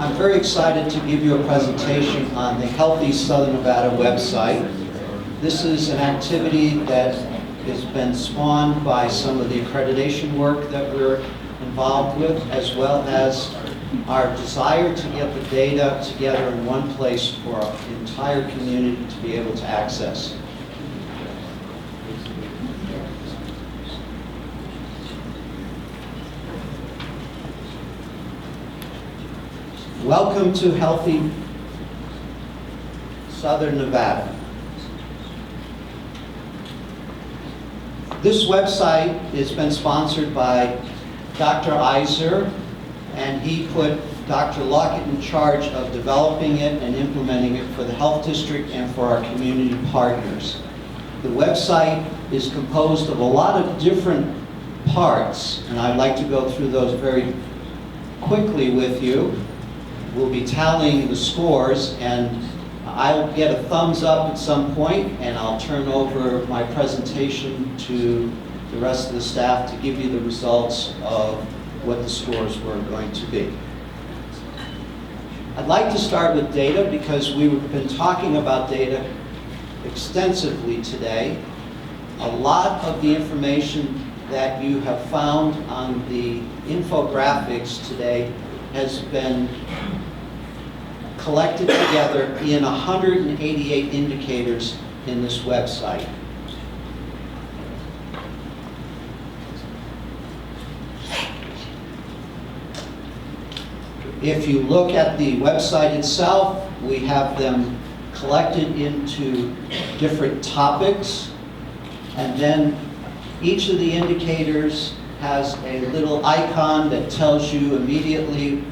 I'm very excited to give you a presentation on the Healthy Southern Nevada website. This is an activity that has been spawned by some of the accreditation work that we're involved with, as well as our desire to get the data together in one place for our entire community to be able to access. Welcome to Healthy Southern Nevada. This website has been sponsored by Dr. Iser, and he put Dr. Lockett in charge of developing it and implementing it for the Health District and for our community partners. The website is composed of a lot of different parts, and I'd like to go through those very quickly with you. We'll be tallying the scores, and I'll get a thumbs up at some point, and I'll turn over my presentation to the rest of the staff to give you the results of what the scores were going to be. I'd like to start with data because we've been talking about data extensively today. A lot of the information that you have found on the infographics today has been collected together in 188 indicators in this website. If you look at the website itself, we have them collected into different topics, and then each of the indicators has a little icon that tells you immediately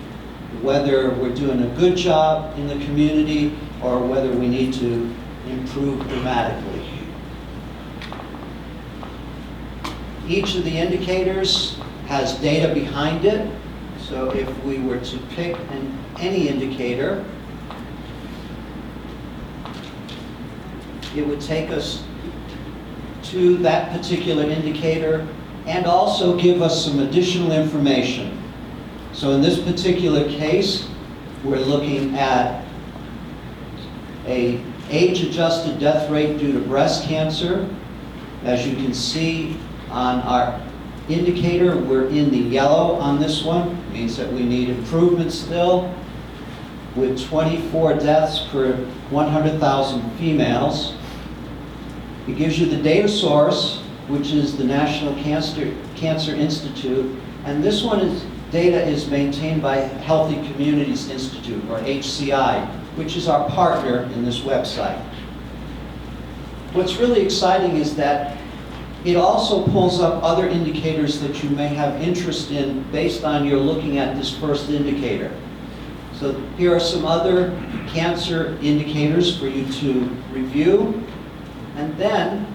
whether we're doing a good job in the community or whether we need to improve dramatically. Each of the indicators has data behind it. So if we were to pick any indicator, it would take us to that particular indicator and also give us some additional information. So in this particular case, we're looking at an age-adjusted death rate due to breast cancer. As you can see on our indicator, we're in the yellow on this one. It means that we need improvement still, with 24 deaths per 100,000 females. It gives you the data source, which is the National Cancer Institute, and this one data is maintained by Healthy Communities Institute, or HCI, which is our partner in this website. What's really exciting is that it also pulls up other indicators that you may have interest in based on your looking at this first indicator. So here are some other cancer indicators for you to review. And then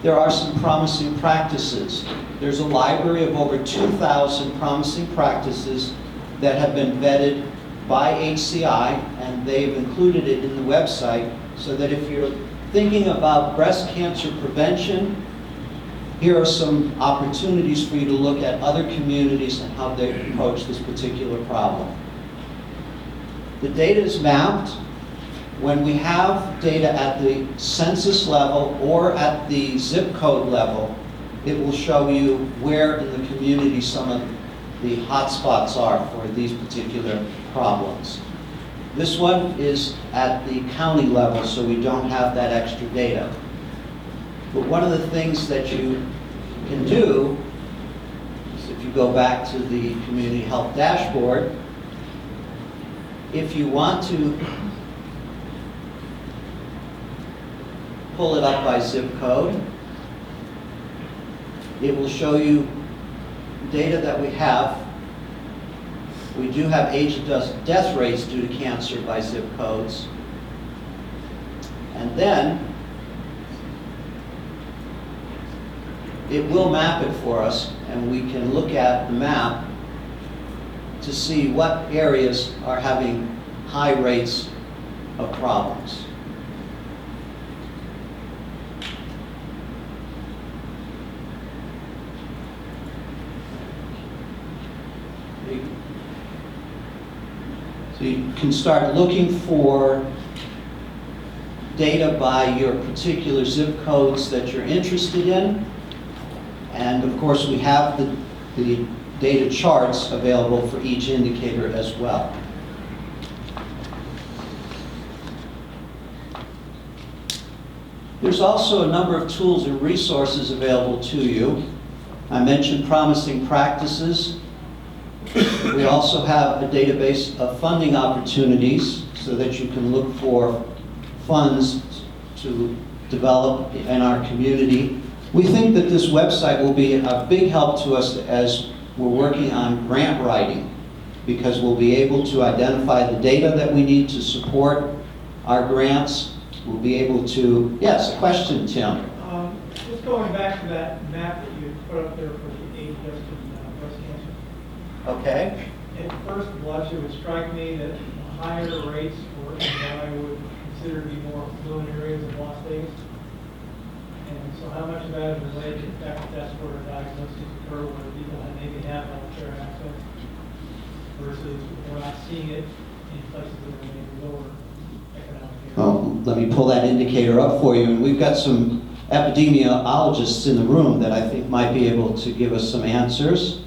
there are some promising practices. There's a library of over 2,000 promising practices that have been vetted by HCI, and they've included it in the website so that if you're thinking about breast cancer prevention, here are some opportunities for you to look at other communities and how they approach this particular problem. The data is mapped. When we have data at the census level or at the zip code level, it will show you where in the community some of the hotspots are for these particular problems. This one is at the county level, so we don't have that extra data. But one of the things that you can do is, if you go back to the Community Health Dashboard, if you want to pull it up by zip code, it will show you data that we have. We do have age-adjusted death rates due to cancer by zip codes. And then it will map it for us, and we can look at the map to see what areas are having high rates of problems. So you can start looking for data by your particular zip codes that you're interested in. And of course, we have the data charts available for each indicator as well. There's also a number of tools and resources available to you. I mentioned promising practices. We also have a database of funding opportunities so that you can look for funds to develop in our community. We think that this website will be a big help to us as we're working on grant writing, because we'll be able to identify the data that we need to support our grants. We'll be able to, yes, a question, Tim. Just going back to that map that you put up there for the age-adjusted breast cancer. Okay. At first blush, it would strike me that higher rates were in what I would consider to be more affluent areas of Las Vegas. And so how much of that is related to the fact that that's where diagnoses occur, where people maybe have healthcare access, versus we're not seeing it in places that are maybe lower economic areas? Well, let me pull that indicator up for you. And we've got some epidemiologists in the room that I think might be able to give us some answers.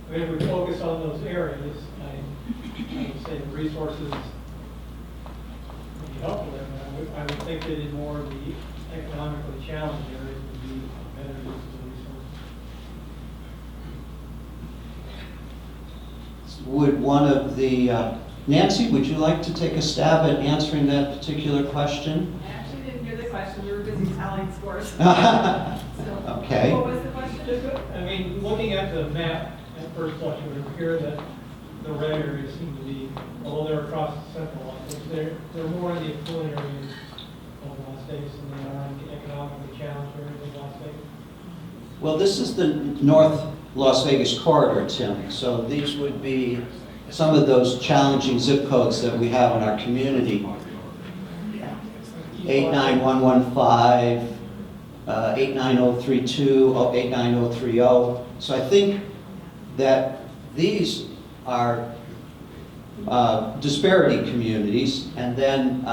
I mean, if we focus on those areas, I would say the resources would be helpful there, but I would think that in more of the economically challenged areas would be better use of the resources. Would one of the, Nancy, would you like to take a stab at answering that particular question? I actually didn't hear the question, we were busy tallying scores. So, Okay. what was the question? I mean, looking at the map at first blush, it would appear that the red areas seem to be, although they're across central Las Vegas, they're more in the affluent areas of Las Vegas than they are in the economically challenged areas of Las Vegas. Well, this is the North Las Vegas corridor, Tim. So these would be some of those challenging zip codes that we have in our community. 89115, 89032, 89030. So I think that these are disparity communities, and then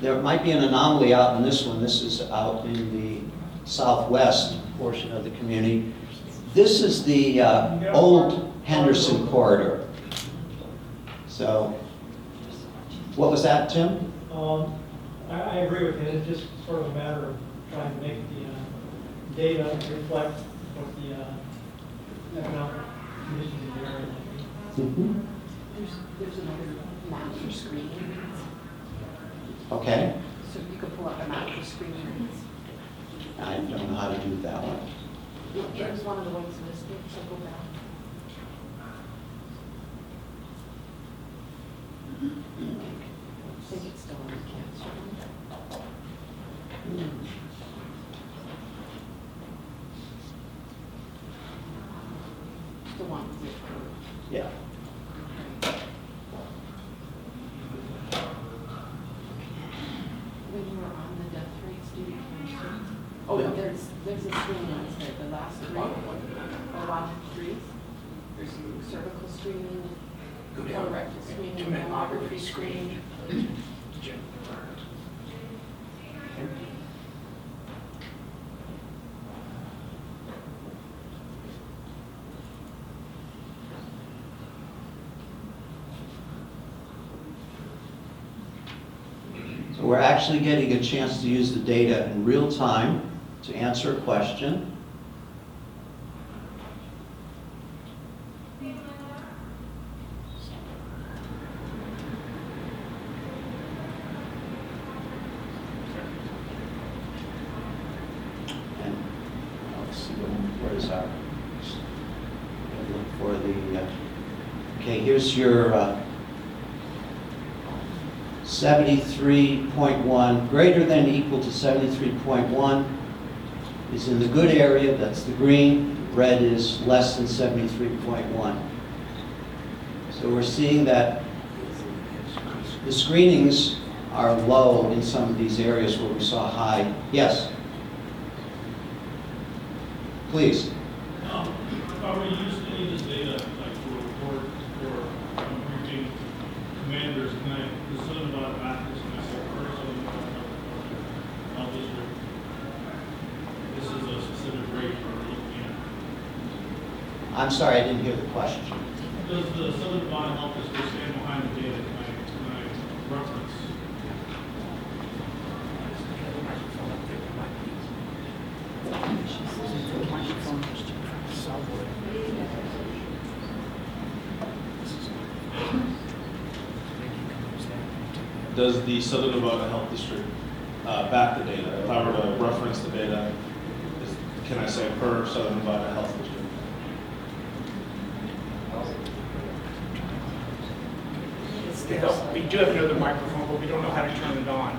there might be an anomaly out in this one. This is out in the southwest portion of the community. This is the old Henderson corridor. So, what was that, Tim? I agree with you. It's just sort of a matter of trying to make the data reflect what the economic conditions in the area might be. Mm-hmm. There's another map for screening. Okay. So you could pull up a map for screening. I don't know how to do that one. It was one of the ones listed, so go back. I think it's still on the cancer. The one with the Yeah. when you were on the death rates, do you cancer? Oh, no, there's a screening on there, the last three, or 1, 3. There's cervical screening, colorectal screening, mammography screening. So we're actually getting a chance to use the data in real time to answer a question. And let's see, where is our, look for the, okay, here's your 73.1, greater than or equal to 73.1 is in the good area, that's the green. Red is less than 73.1. So we're seeing that the screenings are low in some of these areas where we saw high. Yes? Please. If I Are we used to any of this data, like for report or briefing commanders, can I, the Southern Nevada Baptist, can I say first, Southern Nevada Health District? This is a specific rate we're looking at. I'm sorry, I didn't hear the question. Does the Southern Nevada Health District stand behind the data? Can I reference? Does the Southern Nevada Health District back the data? If I were to reference the data, can I say per Southern Nevada Health District? We do have another microphone, but we don't know how to turn it on.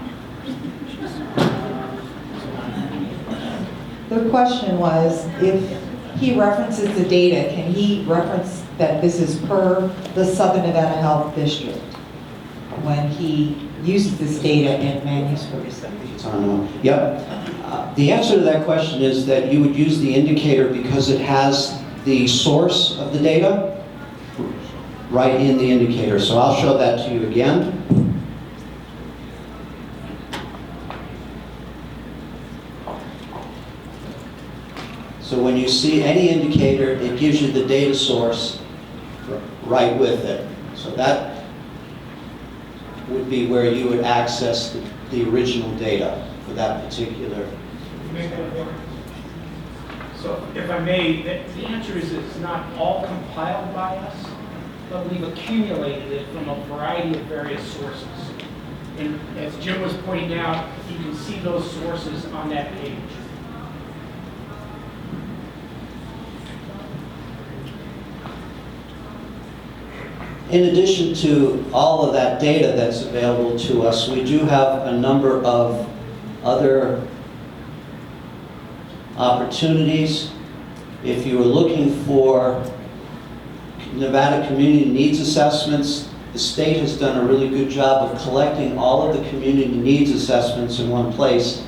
The question was, if he references the data, can he reference that this is per the Southern Nevada Health District when he uses this data in manuscripts? Yep. The answer to that question is that you would use the indicator because it has the source of the data right in the indicator. So I'll show that to you again. So when you see any indicator, it gives you the data source right with it. So that would be where you would access the original data for that particular. So if I may, the answer is it's not all compiled by us, but we've accumulated it from a variety of various sources. And as Jim was pointing out, you can see those sources on that page. In addition to all of that data that's available to us, we do have a number of other opportunities. If you were looking for Nevada Community Needs Assessments, the state has done a really good job of collecting all of the community needs assessments in one place,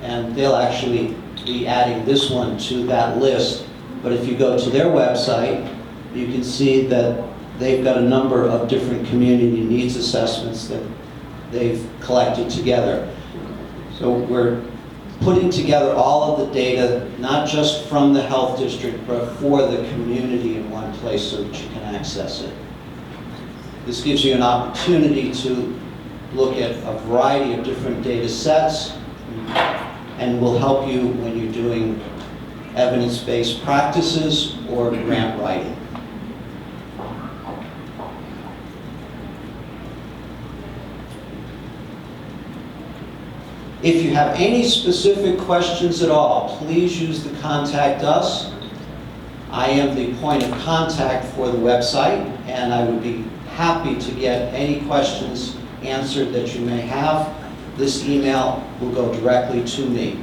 and they'll actually be adding this one to that list. But if you go to their website, you can see that they've got a number of different community needs assessments that they've collected together. So we're putting together all of the data, not just from the health district, but for the community in one place so that you can access it. This gives you an opportunity to look at a variety of different data sets and will help you when you're doing evidence-based practices or grant writing. If you have any specific questions at all, please use the Contact Us. I am the point of contact for the website, and I would be happy to get any questions answered that you may have. This email will go directly to me.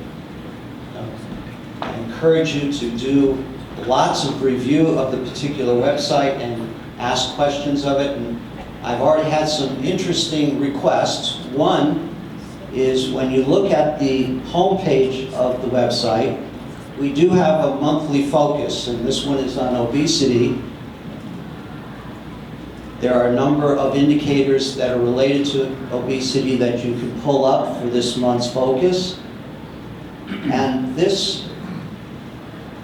I encourage you to do lots of review of the particular website and ask questions of it. And I've already had some interesting requests. One is when you look at the homepage of the website, we do have a monthly focus, and this one is on obesity. There are a number of indicators that are related to obesity that you can pull up for this month's focus. And this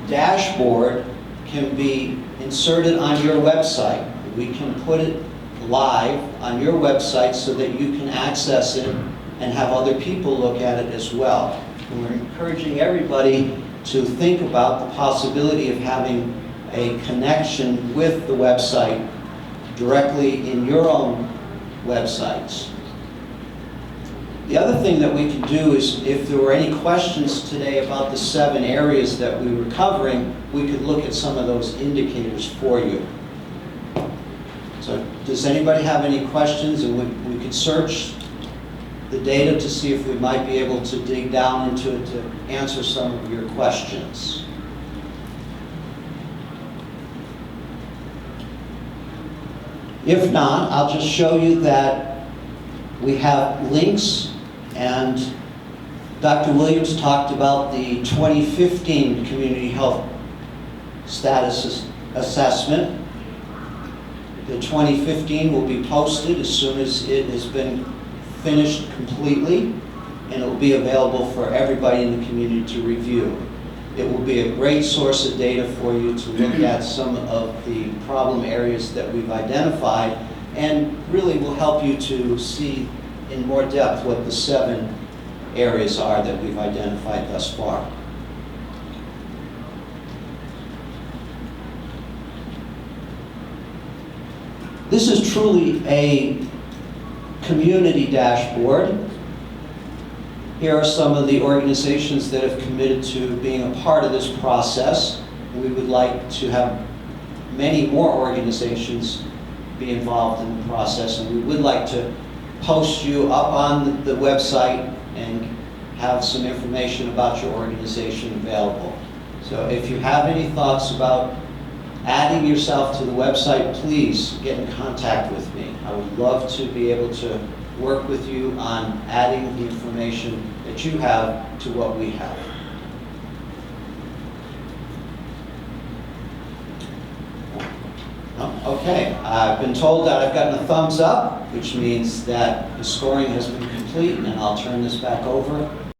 dashboard can be inserted on your website. We can put it live on your website so that you can access it and have other people look at it as well. And we're encouraging everybody to think about the possibility of having a connection with the website directly in your own websites. The other thing that we can do is, if there were any questions today about the 7 areas that we were covering, we could look at some of those indicators for you. So does anybody have any questions? And we could search the data to see if we might be able to dig down into it to answer some of your questions. If not, I'll just show you that we have links, and Dr. Williams talked about the 2015 community health status assessment. The 2015 will be posted as soon as it has been finished completely, and it will be available for everybody in the community to review. It will be a great source of data for you to look at some of the problem areas that we've identified, and really will help you to see in more depth what the 7 areas are that we've identified thus far. This is truly a community dashboard. Here are some of the organizations that have committed to being a part of this process. We would like to have many more organizations be involved in the process, and we would like to post you up on the website and have some information about your organization available. So if you have any thoughts about adding yourself to the website, please get in contact with me. I would love to be able to work with you on adding the information that you have to what we have. Okay, I've been told that I've gotten a thumbs up, which means that the scoring has been complete, and I'll turn this back over